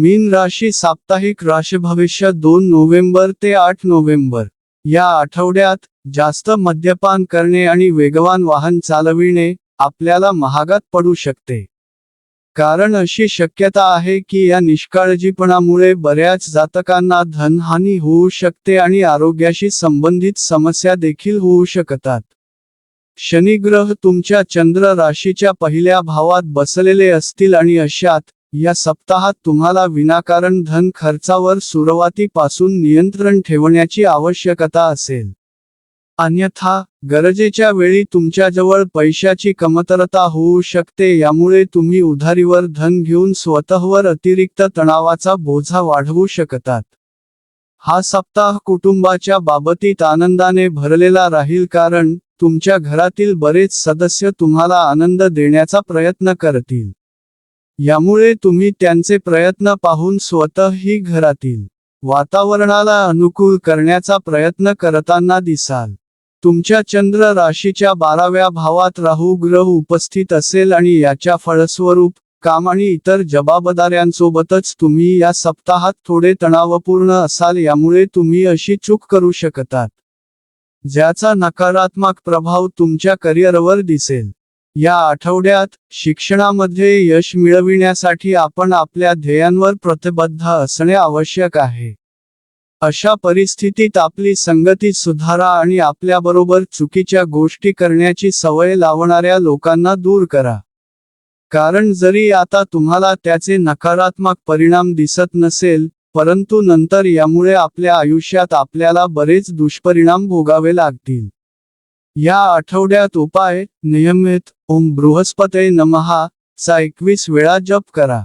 मीन राशी साप्ताहिक राशी भविष्य 2 नोव्हेंबर ते 8 नोव्हेंबर या आठवड्यात जास्त मद्यपान करणे आणि वेगवान वाहन चालविणे आपल्याला महागात पडू शकते. कारण अशी शक्यता आहे की या निष्काळजीपणामुळे बऱ्याच जातकांना धनहानी होऊ शकते आणि आरोग्याशी संबंधित समस्या देखील होऊ शकतात. शनिग्रह तुमच्या चंद्र राशीच्या पहिल्या भावात बसलेले असतील आणि अशात या सप्ताहात तुम्हाला विनाकारण धन खर्चावर सुरुवातीपासून नियंत्रण ठेवण्याची आवश्यकता असेल. अन्यथा गरजेच्या वेळी तुमच्याजवळ पैशाची कमतरता होऊ शकते, यामुळे तुम्ही उधारीवर धन घेऊन स्वतःवर अतिरिक्त तणावाचा बोझा वाढवू शकतात. हा सप्ताह कुटुंबाच्या बाबतीत आनंदाने भरलेला राहील, कारण तुमच्या घरातील बरेच सदस्य तुम्हाला आनंद देण्याचा प्रयत्न करतील. यामुळे तुम्ही त्यांचे प्रयत्न पाहून स्वतःही घरातील वातावरणाला अनुकूल करण्याचा प्रयत्न करताना दिसाल. तुमच्या चंद्र राशीच्या 12व्या भावात राहू ग्रह उपस्थित असेल आणि याच्या फळस्वरूप काम आणि इतर जबाबदाऱ्यांसोबतच तुम्ही या सप्ताहात थोडे तणावपूर्ण असाल. यामुळे तुम्ही अशी चूक करू शकतात ज्याचा नकारात्मक प्रभाव तुमच्या करिअरवर दिसेल. या आठवड्यात शिक्षणामध्ये यश मिळविण्यासाठी आपण आपल्या ध्येयांवर प्रतिबद्ध असणे आवश्यक आहे. अशा परिस्थितीत आपली संगती सुधारा आणि आपल्याबरोबर चुकीच्या गोष्टी करण्याची सवय लावणाऱ्या लोकांना दूर करा. कारण जरी आता तुम्हाला त्याचे नकारात्मक परिणाम दिसत नसेल, परंतु नंतर यामुळे आपल्या आयुष्यात आपल्याला बरेच दुष्परिणाम भोगावे लागतील. या आठवड्यात उपाय: नियमित ओम बृहस्पतये नमः चा 21 वेळा जप करा.